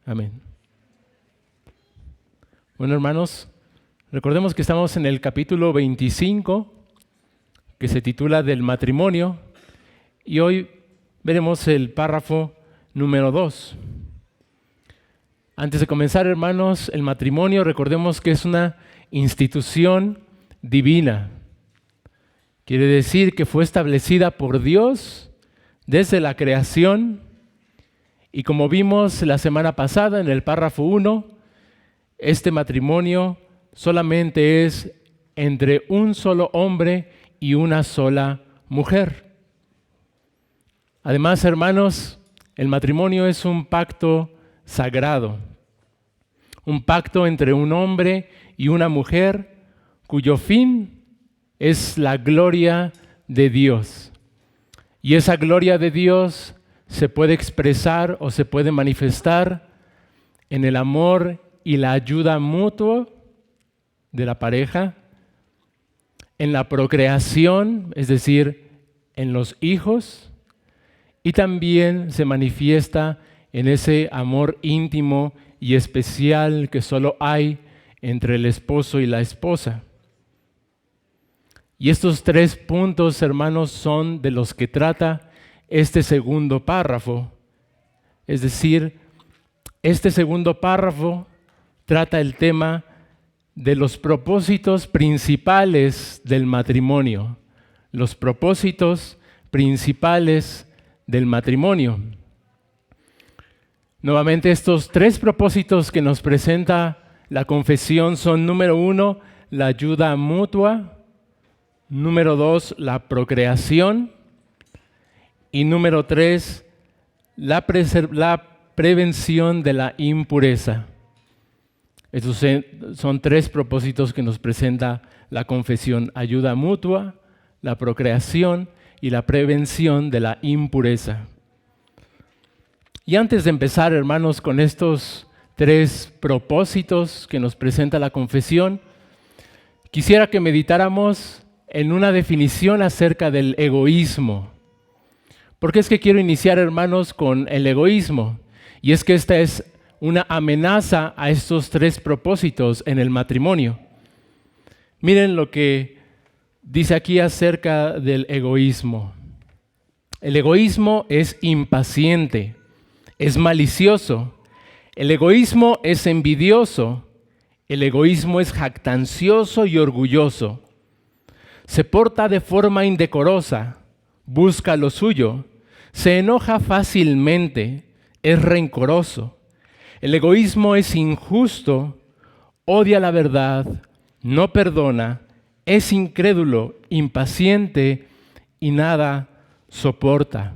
Amén. Bueno, hermanos, recordemos que estamos en el capítulo 25, que se titula Del matrimonio, y hoy veremos el párrafo número 2. Antes de comenzar, hermanos, el matrimonio, recordemos que es una institución divina. Quiere decir que fue establecida por Dios desde la creación, y como vimos la semana pasada en el párrafo 1, este matrimonio solamente es entre un solo hombre y una sola mujer. Además, hermanos, el matrimonio es un pacto sagrado, un pacto entre un hombre y una mujer cuyo fin es la gloria de Dios. Y esa gloria de Dios se puede expresar o se puede manifestar en el amor y la ayuda mutua de la pareja, en la procreación, es decir, en los hijos, y también se manifiesta en ese amor íntimo y especial que solo hay entre el esposo y la esposa. Y estos 3 puntos, hermanos, son de los que trata este segundo párrafo. Es decir, este segundo párrafo trata el tema de los propósitos principales del matrimonio. Los propósitos principales del matrimonio. Nuevamente, estos 3 propósitos que nos presenta la confesión son: número 1, la ayuda mutua; número 2, la procreación; y número 3, la prevención de la impureza. Estos son 3 propósitos que nos presenta la confesión: ayuda mutua, la procreación y la prevención de la impureza. Y antes de empezar, hermanos, con estos 3 propósitos que nos presenta la confesión, quisiera que meditáramos en una definición acerca del egoísmo. Porque es que quiero iniciar, hermanos, con el egoísmo. Y es que esta es una amenaza a estos 3 propósitos en el matrimonio. Miren lo que dice aquí acerca del egoísmo. El egoísmo es impaciente, es malicioso. El egoísmo es envidioso. El egoísmo es jactancioso y orgulloso. Se porta de forma indecorosa, busca lo suyo, se enoja fácilmente, es rencoroso. El egoísmo es injusto, odia la verdad, no perdona, es incrédulo, impaciente y nada soporta.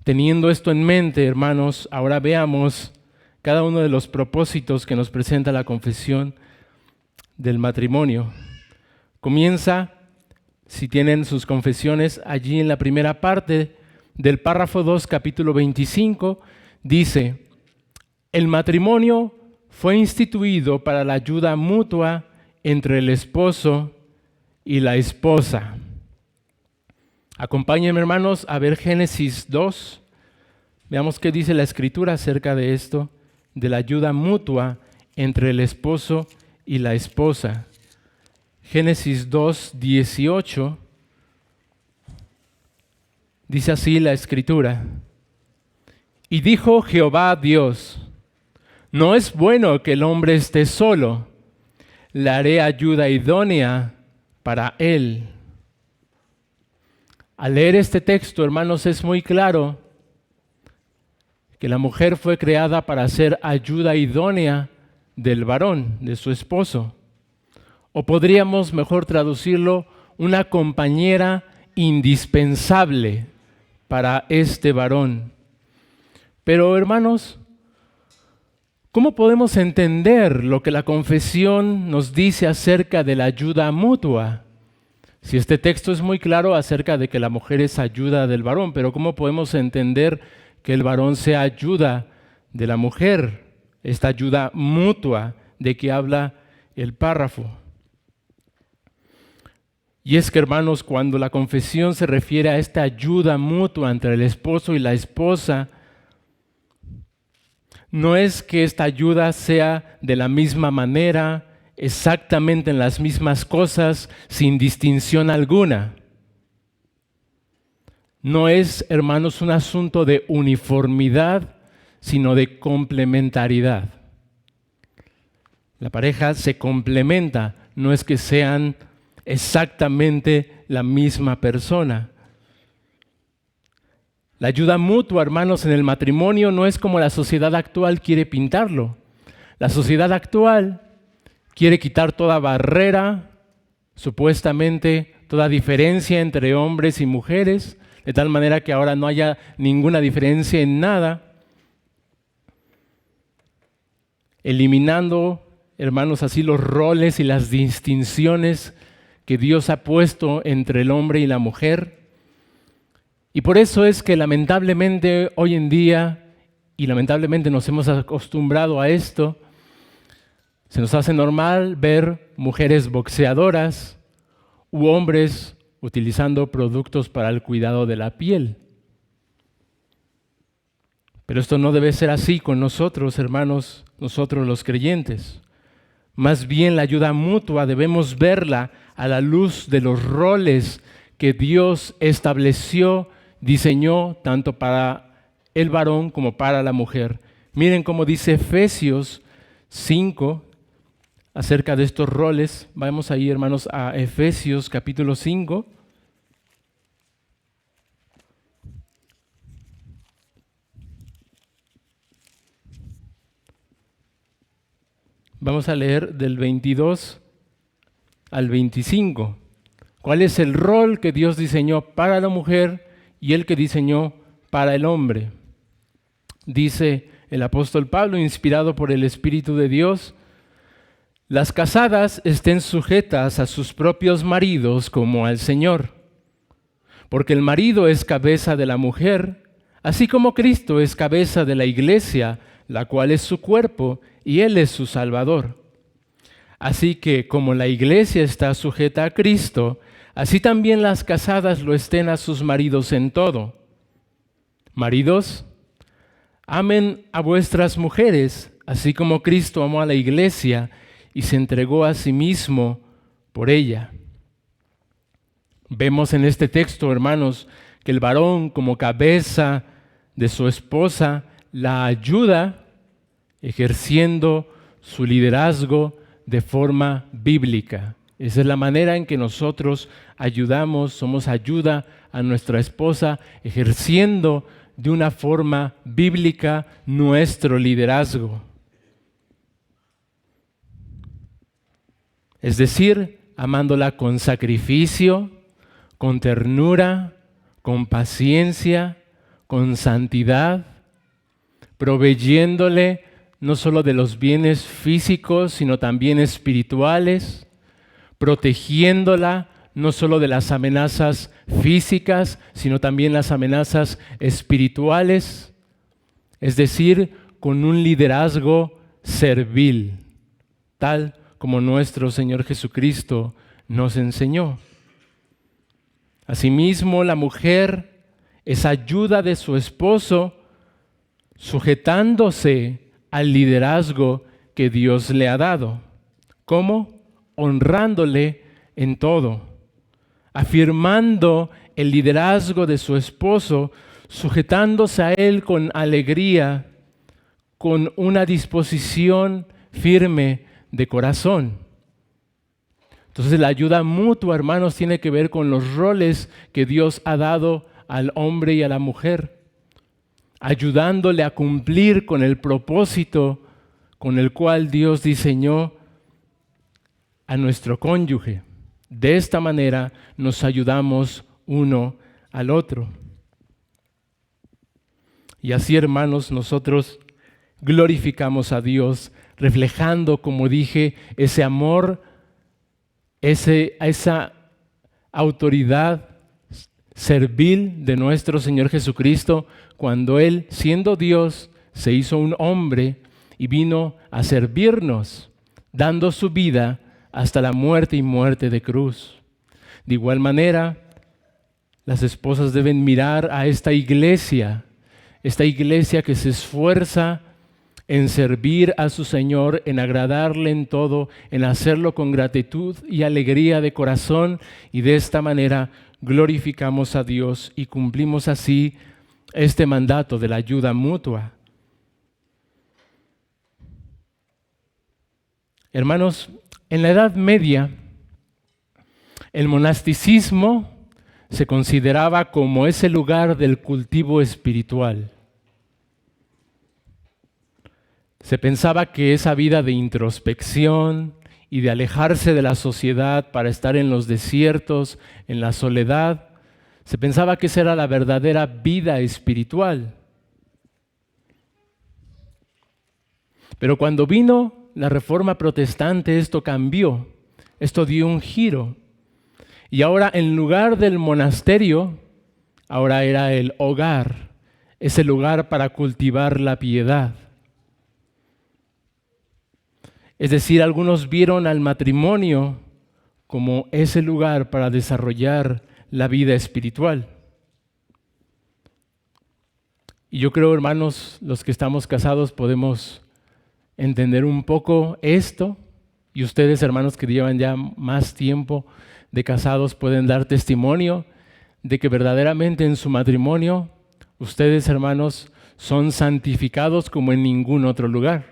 Teniendo esto en mente, hermanos, ahora veamos cada uno de los propósitos que nos presenta la confesión del matrimonio. Comienza, si tienen sus confesiones, allí en la primera parte del párrafo 2, capítulo 25, dice: el matrimonio fue instituido para la ayuda mutua entre el esposo y la esposa. Acompáñenme, hermanos, a ver Génesis 2. Veamos qué dice la Escritura acerca de esto, de la ayuda mutua entre el esposo y la esposa. Génesis 2, 18. Dice así la Escritura: y dijo Jehová Dios: no es bueno que el hombre esté solo, le haré ayuda idónea para él. Al leer este texto, hermanos, es muy claro que la mujer fue creada para ser ayuda idónea del varón, de su esposo. O podríamos mejor traducirlo, una compañera indispensable para este varón. Pero, hermanos, ¿cómo podemos entender lo que la confesión nos dice acerca de la ayuda mutua? Si este texto es muy claro acerca de que la mujer es ayuda del varón, pero ¿cómo podemos entender que el varón sea ayuda de la mujer? Esta ayuda mutua de que habla el párrafo. Y es que, hermanos, cuando la confesión se refiere a esta ayuda mutua entre el esposo y la esposa, No es que esta ayuda sea de la misma manera, exactamente en las mismas cosas, sin distinción alguna. No es, hermanos, un asunto de uniformidad, sino de complementariedad. La pareja se complementa, no es que sean exactamente la misma persona. La ayuda mutua, hermanos, en el matrimonio no es como la sociedad actual quiere pintarlo. La sociedad actual quiere quitar toda barrera, supuestamente toda diferencia entre hombres y mujeres, de tal manera que ahora no haya ninguna diferencia en nada, eliminando, hermanos, así los roles y las distinciones que Dios ha puesto entre el hombre y la mujer. Y por eso es que lamentablemente hoy en día, y lamentablemente nos hemos acostumbrado a esto, se nos hace normal ver mujeres boxeadoras u hombres utilizando productos para el cuidado de la piel. Pero esto no debe ser así con nosotros, hermanos, nosotros los creyentes. Más bien la ayuda mutua debemos verla a la luz de los roles que Dios estableció, diseñó tanto para el varón como para la mujer. Miren cómo dice Efesios 5 acerca de estos roles. Vamos ahí, hermanos, a Efesios capítulo 5. Vamos a leer del 22 al 25. ¿Cuál es el rol que Dios diseñó para la mujer y el que diseñó para el hombre? Dice el apóstol Pablo, inspirado por el Espíritu de Dios: las casadas estén sujetas a sus propios maridos como al Señor, porque el marido es cabeza de la mujer, así como Cristo es cabeza de la iglesia, la cual es su cuerpo, y Él es su Salvador. Así que como la iglesia está sujeta a Cristo, así también las casadas lo estén a sus maridos en todo. Maridos, amen a vuestras mujeres, así como Cristo amó a la iglesia y se entregó a sí mismo por ella. Vemos en este texto, hermanos, que el varón como cabeza de su esposa la ayuda ejerciendo su liderazgo de forma bíblica. Esa es la manera en que nosotros ayudamos, somos ayuda a nuestra esposa, ejerciendo de una forma bíblica nuestro liderazgo. Es decir, amándola con sacrificio, con ternura, con paciencia, con santidad, proveyéndole no solo de los bienes físicos, sino también espirituales, protegiéndola no solo de las amenazas físicas, sino también las amenazas espirituales, es decir, con un liderazgo servil, tal como nuestro Señor Jesucristo nos enseñó. Asimismo, la mujer es ayuda de su esposo, sujetándose al liderazgo que Dios le ha dado. ¿Cómo? Honrándole en todo, afirmando el liderazgo de su esposo, sujetándose a él con alegría, con una disposición firme de corazón. Entonces la ayuda mutua, hermanos, tiene que ver con los roles que Dios ha dado al hombre y a la mujer, ayudándole a cumplir con el propósito con el cual Dios diseñó a nuestro cónyuge. De esta manera nos ayudamos uno al otro. Y así, hermanos, nosotros glorificamos a Dios, reflejando, como dije, ese amor, esa autoridad servil de nuestro Señor Jesucristo, cuando Él, siendo Dios, se hizo un hombre y vino a servirnos, dando su vida hasta la muerte y muerte de cruz. De igual manera, las esposas deben mirar a esta iglesia que se esfuerza en servir a su Señor, en agradarle en todo, en hacerlo con gratitud y alegría de corazón, y de esta manera glorificamos a Dios y cumplimos así este mandato de la ayuda mutua. Hermanos, en la Edad Media, el monasticismo se consideraba como ese lugar del cultivo espiritual. Se pensaba que esa vida de introspección y de alejarse de la sociedad para estar en los desiertos, en la soledad, se pensaba que esa era la verdadera vida espiritual. Pero cuando vino la Reforma Protestante, esto cambió, esto dio un giro. Y ahora, en lugar del monasterio, ahora era el hogar, ese lugar para cultivar la piedad. Es decir, algunos vieron al matrimonio como ese lugar para desarrollar la vida espiritual. Y yo creo, hermanos, los que estamos casados podemos entender un poco esto, y ustedes, hermanos, que llevan ya más tiempo de casados, pueden dar testimonio de que verdaderamente en su matrimonio ustedes, hermanos, son santificados como en ningún otro lugar.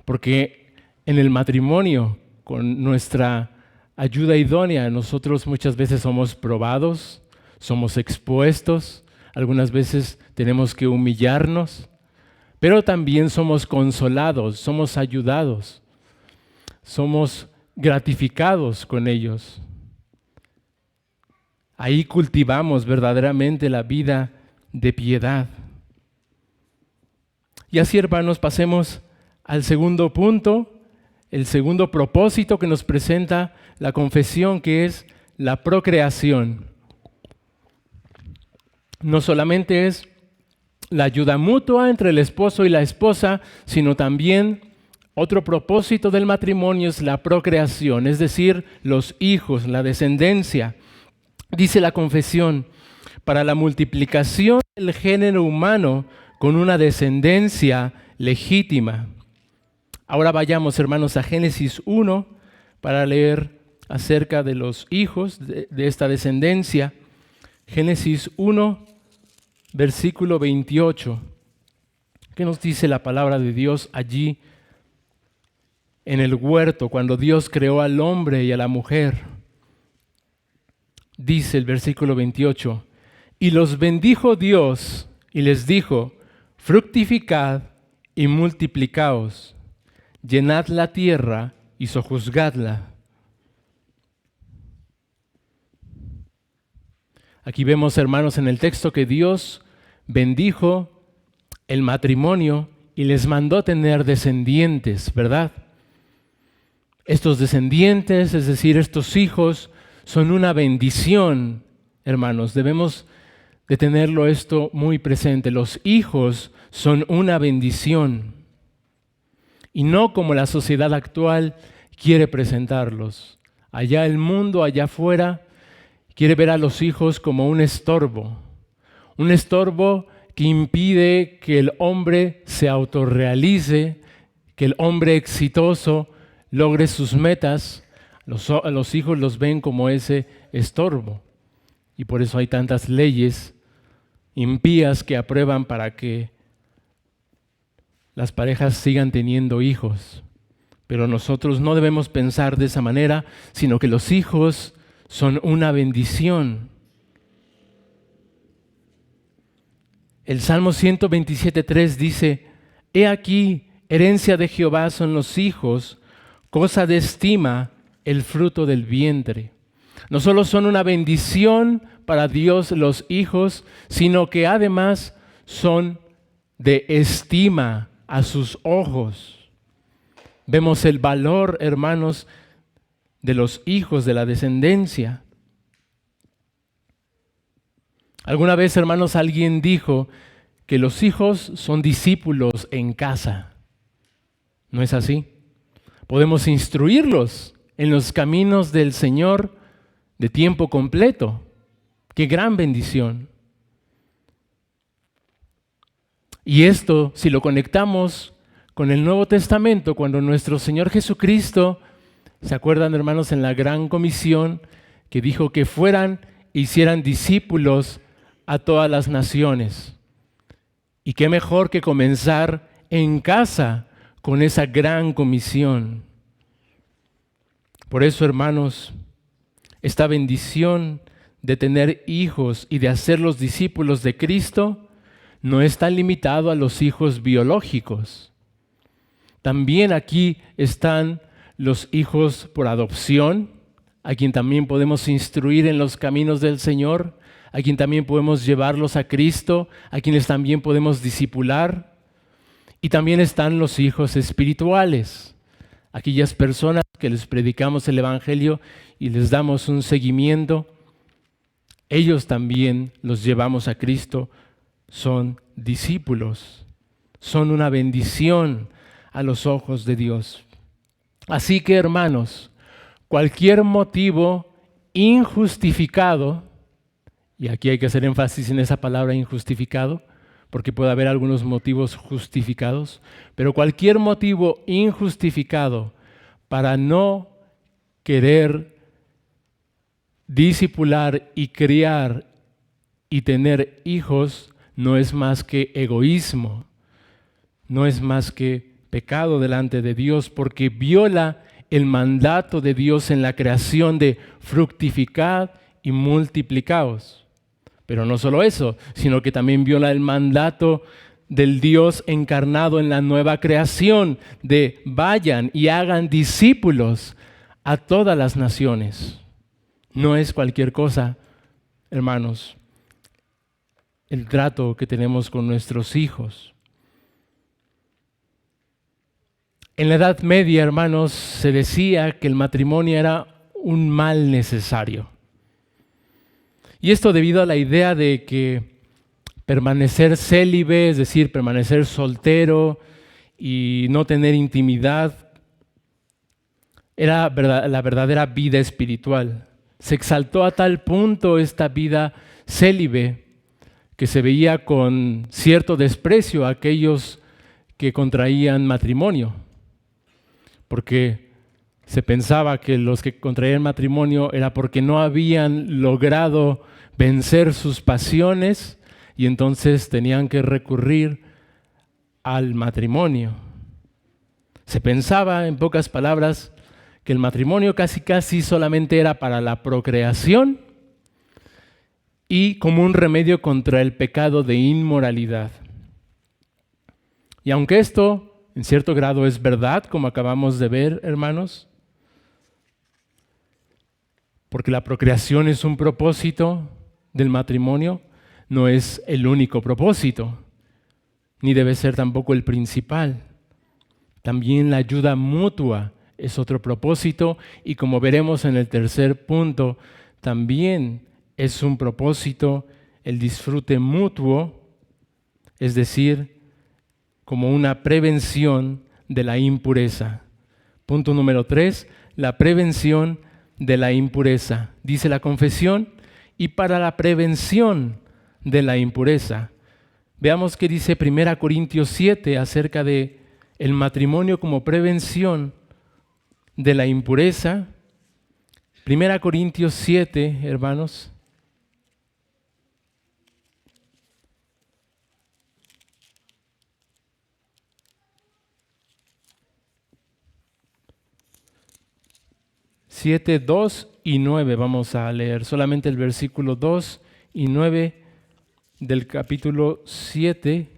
Porque en el matrimonio, con nuestra ayuda idónea, nosotros muchas veces somos probados, somos expuestos, algunas veces tenemos que humillarnos, pero también somos consolados, somos ayudados, somos gratificados con ellos. Ahí cultivamos verdaderamente la vida de piedad. Y así, hermanos, pasemos al segundo punto, el segundo propósito que nos presenta la confesión, que es la procreación. No solamente es la ayuda mutua entre el esposo y la esposa, sino también otro propósito del matrimonio es la procreación, es decir, los hijos, la descendencia. Dice la confesión, para la multiplicación del género humano con una descendencia legítima. Ahora vayamos, hermanos, a Génesis 1 para leer acerca de los hijos de esta descendencia. Génesis 1, versículo 28. ¿Qué nos dice la palabra de Dios allí en el huerto, cuando Dios creó al hombre y a la mujer? Dice el versículo 28, y los bendijo Dios y les dijo, fructificad y multiplicaos, llenad la tierra y sojuzgadla. Aquí vemos, hermanos, en el texto que Dios bendijo el matrimonio y les mandó tener descendientes, ¿verdad? Estos descendientes, es decir, estos hijos, son una bendición, hermanos. Debemos de tenerlo esto muy presente. Los hijos son una bendición y no como la sociedad actual quiere presentarlos. Allá el mundo, allá afuera, quiere ver a los hijos como un estorbo que impide que el hombre se autorrealice, que el hombre exitoso logre sus metas. Los hijos los ven como ese estorbo y por eso hay tantas leyes impías que aprueban para que las parejas sigan teniendo hijos. Pero nosotros no debemos pensar de esa manera, sino que los hijos son una bendición. El Salmo 127:3 dice, he aquí, herencia de Jehová son los hijos, cosa de estima el fruto del vientre. No solo son una bendición para Dios los hijos, sino que además son de estima a sus ojos. Vemos el valor, hermanos, de los hijos, de la descendencia. Alguna vez, hermanos, alguien dijo que los hijos son discípulos en casa. ¿No es así? Podemos instruirlos en los caminos del Señor de tiempo completo. ¡Qué gran bendición! Y esto, si lo conectamos con el Nuevo Testamento, cuando nuestro Señor Jesucristo, ¿se acuerdan, hermanos, en la gran comisión que dijo que fueran e hicieran discípulos a todas las naciones? Y qué mejor que comenzar en casa con esa gran comisión. Por eso, hermanos, esta bendición de tener hijos y de hacerlos discípulos de Cristo no está limitado a los hijos biológicos. También aquí están los hijos por adopción, a quien también podemos instruir en los caminos del Señor, a quien también podemos llevarlos a Cristo, a quienes también podemos discipular. Y también están los hijos espirituales, aquellas personas que les predicamos el Evangelio y les damos un seguimiento. Ellos también los llevamos a Cristo, son discípulos, son una bendición a los ojos de Dios. Así que, hermanos, cualquier motivo injustificado, y aquí hay que hacer énfasis en esa palabra injustificado, porque puede haber algunos motivos justificados, pero cualquier motivo injustificado para no querer discipular y criar y tener hijos no es más que egoísmo, no es más que pecado delante de Dios, porque viola el mandato de Dios en la creación de fructificad y multiplicaos. Pero no solo eso, sino que también viola el mandato del Dios encarnado en la nueva creación de vayan y hagan discípulos a todas las naciones. No es cualquier cosa, hermanos, el trato que tenemos con nuestros hijos. En la Edad Media, hermanos, se decía que el matrimonio era un mal necesario. Y esto debido a la idea de que permanecer célibe, es decir, permanecer soltero y no tener intimidad, era la verdadera vida espiritual. Se exaltó a tal punto esta vida célibe que se veía con cierto desprecio a aquellos que contraían matrimonio, porque se pensaba que los que contraían matrimonio era porque no habían logrado vencer sus pasiones y entonces tenían que recurrir al matrimonio. Se pensaba, en pocas palabras, que el matrimonio casi solamente era para la procreación y como un remedio contra el pecado de inmoralidad. Y aunque esto en cierto grado es verdad, como acabamos de ver, hermanos, porque la procreación es un propósito del matrimonio, no es el único propósito, ni debe ser tampoco el principal. También la ayuda mutua es otro propósito y como veremos en el tercer punto, también es un propósito el disfrute mutuo, es decir, como una prevención de la impureza. Punto número 3, la prevención de la impureza. Dice la confesión, y para la prevención de la impureza. Veamos qué dice 1 Corintios 7 acerca de el matrimonio como prevención de la impureza. 1 Corintios 7, hermanos. Siete, 2 y 9 vamos a leer, solamente el versículo 2 y 9 del capítulo 7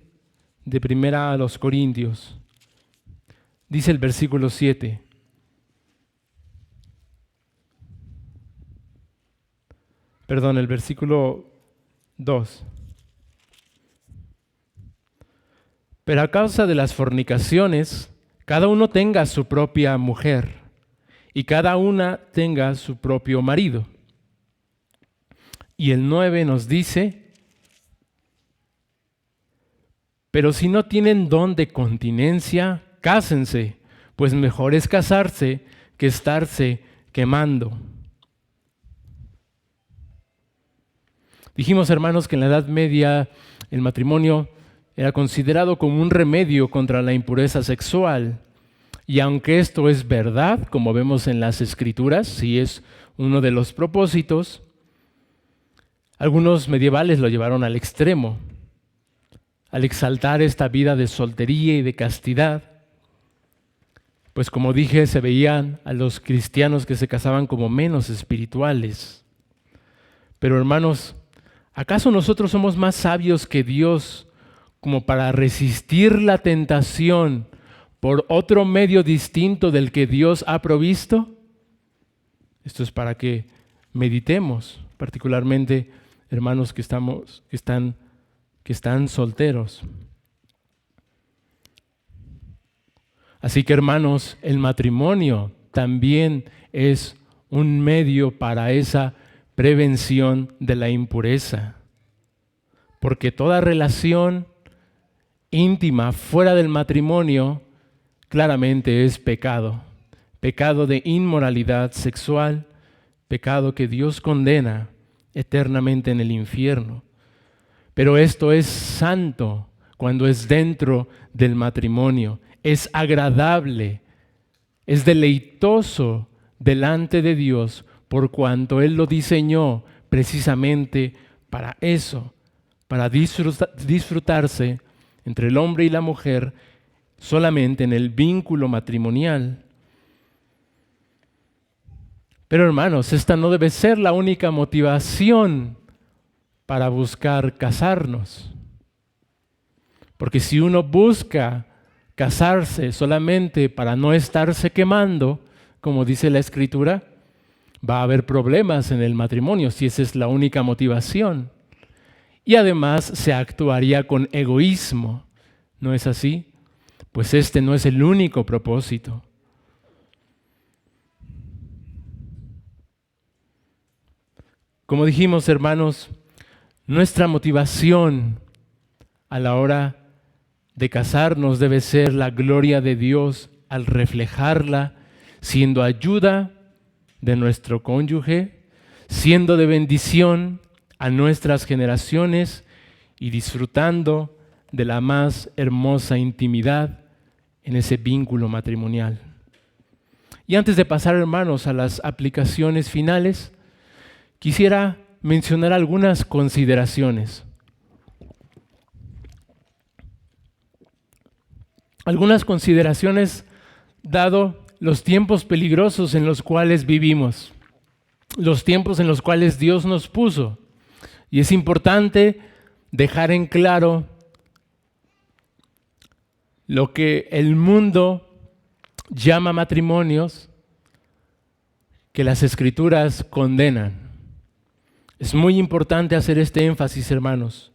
de 1 Corintios. Dice el versículo 7. Perdón, el versículo 2. Pero a causa de las fornicaciones, cada uno tenga su propia mujer y cada una tenga su propio marido. Y el 9 nos dice, pero si no tienen don de continencia, cásense, pues mejor es casarse que estarse quemando. Dijimos, hermanos, que en la Edad Media el matrimonio era considerado como un remedio contra la impureza sexual. Y aunque esto es verdad, como vemos en las Escrituras, sí es uno de los propósitos, algunos medievales lo llevaron al extremo, al exaltar esta vida de soltería y de castidad. Pues como dije, se veían a los cristianos que se casaban como menos espirituales. Pero hermanos, ¿acaso nosotros somos más sabios que Dios como para resistir la tentación por otro medio distinto del que Dios ha provisto? Esto es para que meditemos, particularmente hermanos que están solteros. Así que hermanos, el matrimonio también es un medio para esa prevención de la impureza. Porque toda relación íntima fuera del matrimonio claramente es pecado. Pecado de inmoralidad sexual, pecado que Dios condena eternamente en el infierno. Pero esto es santo cuando es dentro del matrimonio. Es agradable, es deleitoso delante de Dios por cuanto Él lo diseñó precisamente para eso, para disfrutarse entre el hombre y la mujer solamente en el vínculo matrimonial. Pero hermanos, esta no debe ser la única motivación para buscar casarnos. Porque si uno busca casarse solamente para no estarse quemando, como dice la Escritura, va a haber problemas en el matrimonio si esa es la única motivación. Y además se actuaría con egoísmo, ¿no es así? Pues este no es el único propósito. Como dijimos, hermanos, nuestra motivación a la hora de casarnos debe ser la gloria de Dios al reflejarla, siendo ayuda de nuestro cónyuge, siendo de bendición a nuestras generaciones y disfrutando de la más hermosa intimidad en ese vínculo matrimonial. Y antes de pasar, hermanos, a las aplicaciones finales, quisiera mencionar algunas consideraciones. Algunas consideraciones dado los tiempos peligrosos en los cuales vivimos, los tiempos en los cuales Dios nos puso. Y es importante dejar en claro lo que el mundo llama matrimonios, que las Escrituras condenan. Es muy importante hacer este énfasis, hermanos,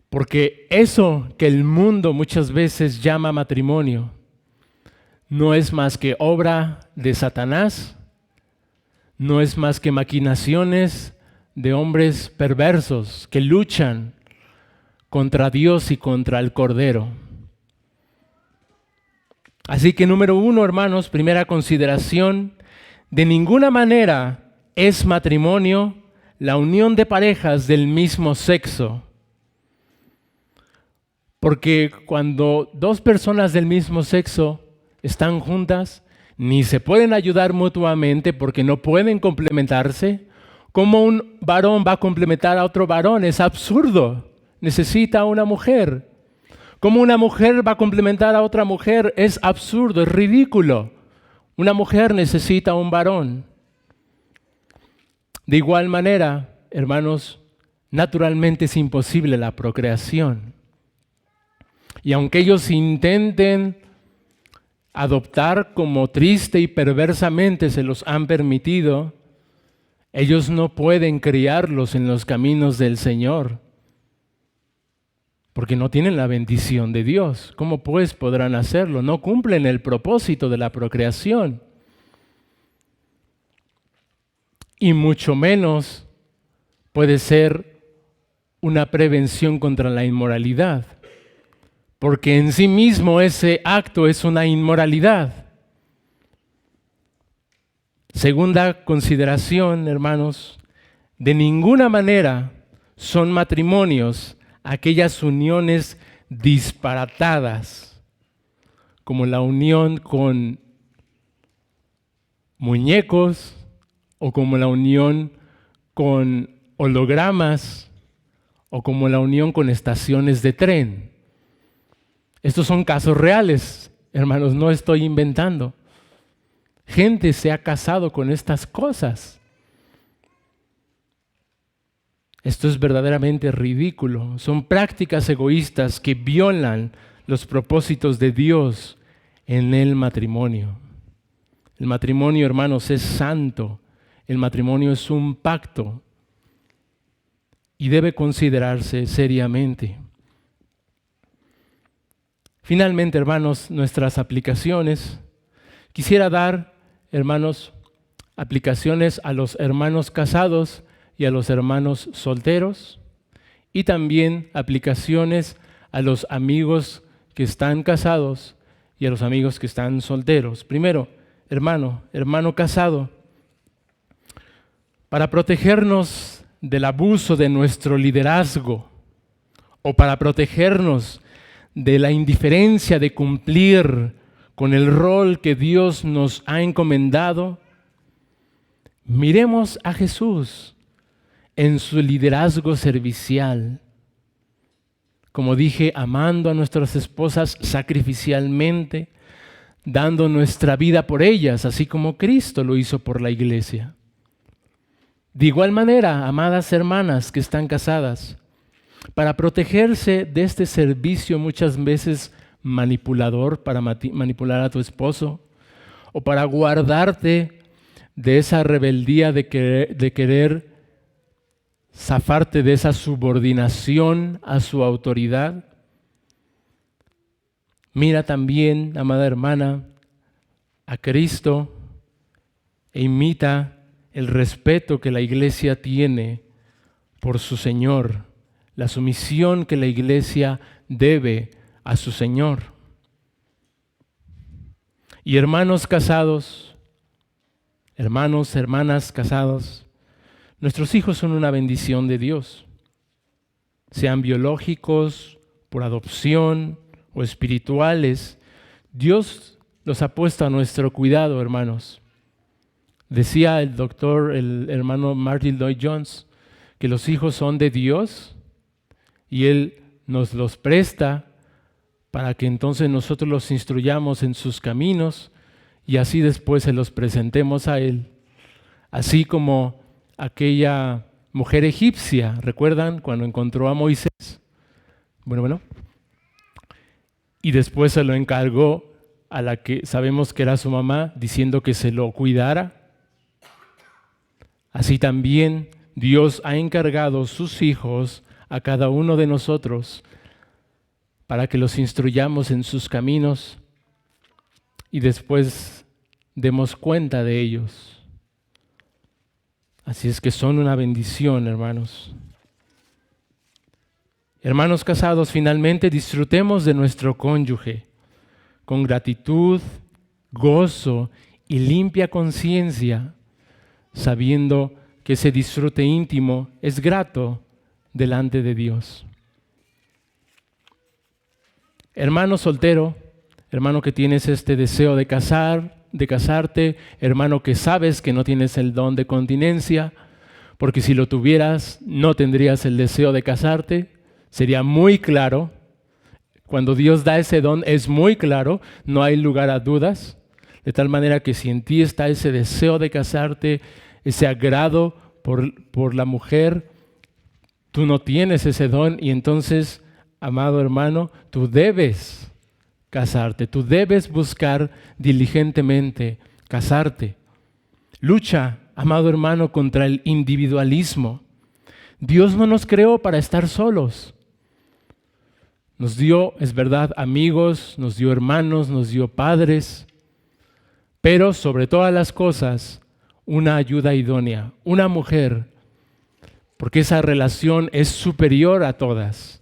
porque eso que el mundo muchas veces llama matrimonio no es más que obra de Satanás, no es más que maquinaciones de hombres perversos que luchan contra Dios y contra el Cordero. Así que número 1, hermanos, primera consideración, de ninguna manera es matrimonio la unión de parejas del mismo sexo. Porque cuando dos personas del mismo sexo están juntas, ni se pueden ayudar mutuamente porque no pueden complementarse. ¿Cómo un varón va a complementar a otro varón? Es absurdo. Necesita a una mujer. ¿Cómo una mujer va a complementar a otra mujer? Es absurdo, es ridículo. Una mujer necesita a un varón. De igual manera, hermanos, naturalmente es imposible la procreación. Y aunque ellos intenten adoptar como triste y perversamente se los han permitido, ellos no pueden criarlos en los caminos del Señor, porque no tienen la bendición de Dios. ¿Cómo pues podrán hacerlo? No cumplen el propósito de la procreación. Y mucho menos puede ser una prevención contra la inmoralidad, porque en sí mismo ese acto es una inmoralidad. Segunda consideración, hermanos, de ninguna manera son matrimonios aquellas uniones disparatadas, como la unión con muñecos o como la unión con hologramas o como la unión con estaciones de tren. Estos son casos reales, hermanos, no estoy inventando. Gente se ha casado con estas cosas. Esto es verdaderamente ridículo. Son prácticas egoístas que violan los propósitos de Dios en el matrimonio. El matrimonio, hermanos, es santo. El matrimonio es un pacto y debe considerarse seriamente. Finalmente, hermanos, nuestras aplicaciones. Quisiera dar, hermanos, aplicaciones a los hermanos casados y a los hermanos solteros, y también aplicaciones a los amigos que están casados y a los amigos que están solteros. Primero, hermano casado, para protegernos del abuso de nuestro liderazgo o para protegernos de la indiferencia de cumplir con el rol que Dios nos ha encomendado, miremos a Jesús en su liderazgo servicial. Como dije, amando a nuestras esposas sacrificialmente, dando nuestra vida por ellas, así como Cristo lo hizo por la iglesia. De igual manera, amadas hermanas que están casadas, para protegerse de este servicio muchas veces manipulador, para manipular a tu esposo, o para guardarte de esa rebeldía de querer zafarte de esa subordinación a su autoridad. Mira también, amada hermana, a Cristo e imita el respeto que la iglesia tiene por su Señor, la sumisión que la iglesia debe a su Señor. Y hermanos casados, hermanas casados, nuestros hijos son una bendición de Dios, sean biológicos, por adopción o espirituales. Dios los ha puesto a nuestro cuidado, hermanos. Decía el hermano Martin Lloyd-Jones, que los hijos son de Dios y Él nos los presta para que entonces nosotros los instruyamos en sus caminos y así después se los presentemos a Él. Así como aquella mujer egipcia, ¿recuerdan? Cuando encontró a Moisés. Bueno. Y después se lo encargó a la que sabemos que era su mamá, diciendo que se lo cuidara. Así también Dios ha encargado sus hijos a cada uno de nosotros para que los instruyamos en sus caminos y después demos cuenta de ellos. Así es que son una bendición, hermanos. Hermanos casados, finalmente disfrutemos de nuestro cónyuge con gratitud, gozo y limpia conciencia, sabiendo que ese disfrute íntimo es grato delante de Dios. Hermano soltero, hermano que tienes este deseo de casarte, hermano que sabes que no tienes el don de continencia, porque si lo tuvieras no tendrías el deseo de casarte, sería muy claro. Cuando Dios da ese don es muy claro, no hay lugar a dudas, de tal manera que si en ti está ese deseo de casarte, ese agrado por la mujer, tú no tienes ese don y entonces, amado hermano, tú debes casarte, tú debes buscar diligentemente casarte. Lucha, amado hermano, contra el individualismo. Dios no nos creó para estar solos. Nos dio, es verdad, amigos, nos dio hermanos, nos dio padres, pero sobre todas las cosas, una ayuda idónea, una mujer, porque esa relación es superior a todas.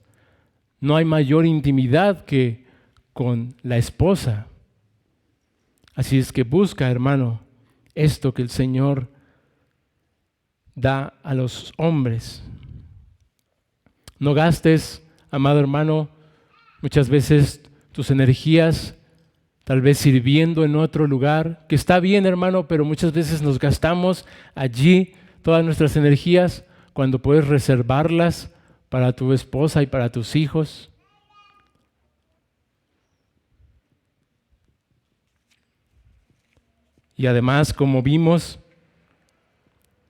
No hay mayor intimidad que con la esposa. Así es que busca, hermano, esto que el Señor da a los hombres. No gastes amado hermano, muchas veces tus energías, tal vez sirviendo en otro lugar, que está bien, hermano, pero muchas veces nos gastamos allí todas nuestras energías cuando puedes reservarlas para tu esposa y para tus hijos. Y además, como vimos,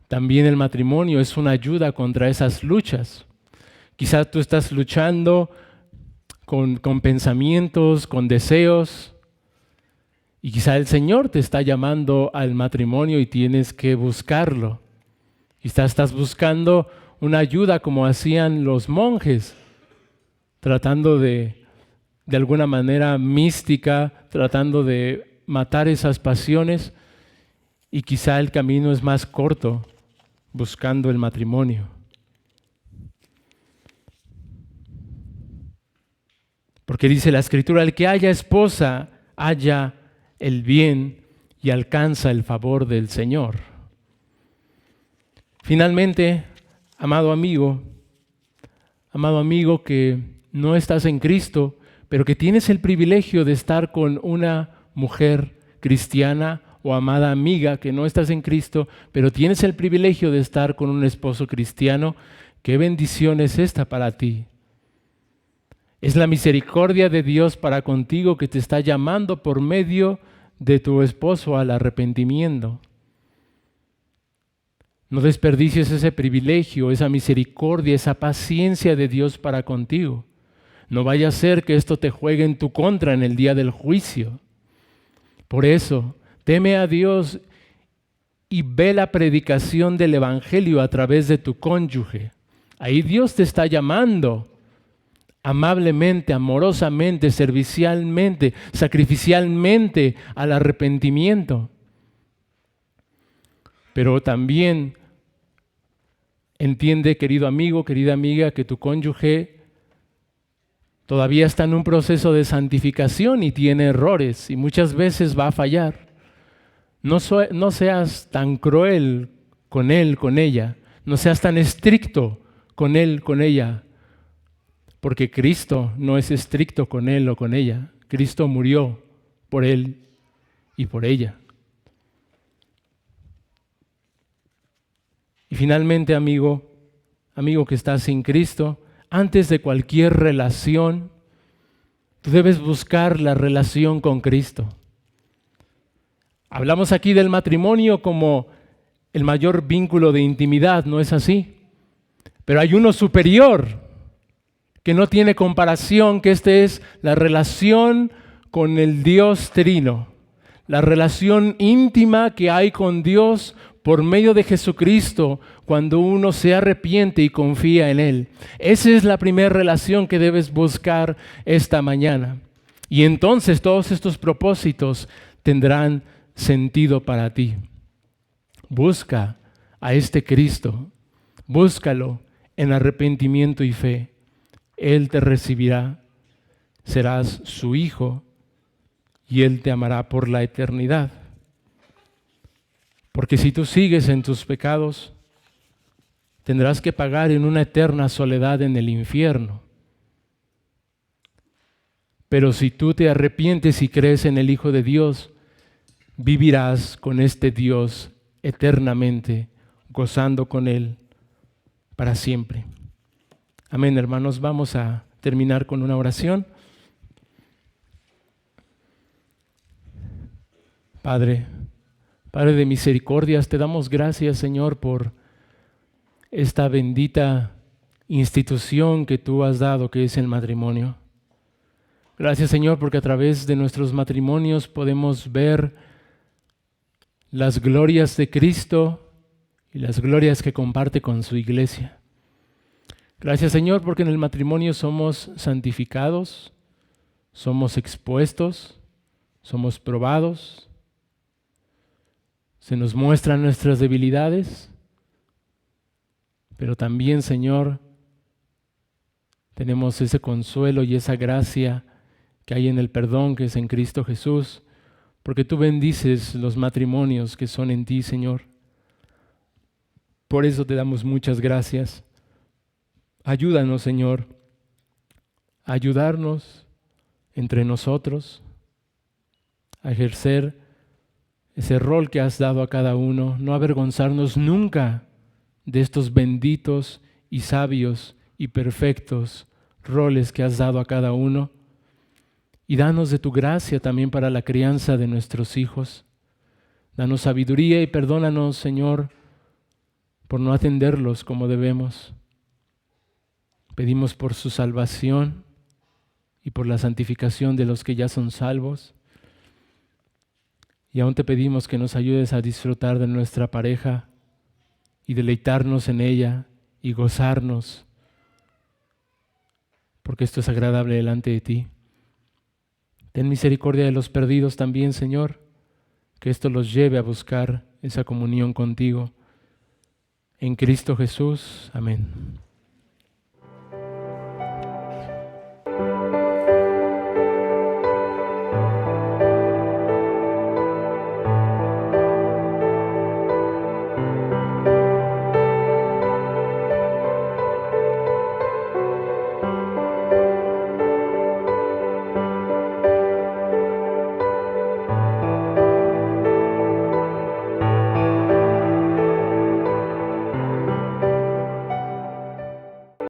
también el matrimonio es una ayuda contra esas luchas. Quizás tú estás luchando con pensamientos, con deseos, y quizá el Señor te está llamando al matrimonio y tienes que buscarlo. Quizás estás buscando una ayuda como hacían los monjes, tratando de alguna manera mística, tratando de matar esas pasiones, y quizá el camino es más corto, buscando el matrimonio. Porque dice la Escritura, el que haya esposa, haya el bien y alcanza el favor del Señor. Finalmente, amado amigo que no estás en Cristo, pero que tienes el privilegio de estar con una mujer cristiana o amada amiga que no estás en Cristo, pero tienes el privilegio de estar con un esposo cristiano, ¿qué bendición es esta para ti? Es la misericordia de Dios para contigo que te está llamando por medio de tu esposo al arrepentimiento. No desperdicies ese privilegio, esa misericordia, esa paciencia de Dios para contigo. No vaya a ser que esto te juegue en tu contra en el día del juicio. Por eso, teme a Dios y ve la predicación del Evangelio a través de tu cónyuge. Ahí Dios te está llamando amablemente, amorosamente, servicialmente, sacrificialmente al arrepentimiento. Pero también entiende, querido amigo, querida amiga, que tu cónyuge todavía está en un proceso de santificación y tiene errores y muchas veces va a fallar. No seas tan cruel con él, con ella. No seas tan estricto con él, con ella. Porque Cristo no es estricto con él o con ella. Cristo murió por él y por ella. Y finalmente, amigo que estás sin Cristo, antes de cualquier relación, tú debes buscar la relación con Cristo. Hablamos aquí del matrimonio como el mayor vínculo de intimidad, ¿no es así? Pero hay uno superior que no tiene comparación, que es la relación con el Dios Trino, la relación íntima que hay con Dios por medio de Jesucristo cuando uno se arrepiente y confía en Él. Esa es la primera relación que debes buscar esta mañana. Y entonces todos estos propósitos tendrán sentido para ti. Busca a este Cristo, búscalo en arrepentimiento y fe. Él te recibirá, serás su hijo y Él te amará por la eternidad. Porque si tú sigues en tus pecados, tendrás que pagar en una eterna soledad en el infierno. Pero si tú te arrepientes y crees en el Hijo de Dios, vivirás con este Dios eternamente, gozando con Él para siempre. Amén, hermanos. Vamos a terminar con una oración. Padre de misericordias, te damos gracias, Señor, por esta bendita institución que tú has dado, que es el matrimonio. Gracias, Señor, porque a través de nuestros matrimonios podemos ver las glorias de Cristo y las glorias que comparte con su iglesia. Gracias, Señor, porque en el matrimonio somos santificados, somos expuestos, somos probados, se nos muestran nuestras debilidades, pero también, Señor, tenemos ese consuelo y esa gracia que hay en el perdón que es en Cristo Jesús, porque tú bendices los matrimonios que son en ti, Señor. Por eso te damos muchas gracias. Ayúdanos, Señor, a ayudarnos entre nosotros, a ejercer ese rol que has dado a cada uno, no avergonzarnos nunca de estos benditos y sabios y perfectos roles que has dado a cada uno. Y danos de tu gracia también para la crianza de nuestros hijos. Danos sabiduría y perdónanos, Señor, por no atenderlos como debemos. Pedimos por su salvación y por la santificación de los que ya son salvos. Y aún te pedimos que nos ayudes a disfrutar de nuestra pareja y deleitarnos en ella y gozarnos, porque esto es agradable delante de ti. Ten misericordia de los perdidos también, Señor, que esto los lleve a buscar esa comunión contigo. En Cristo Jesús. Amén.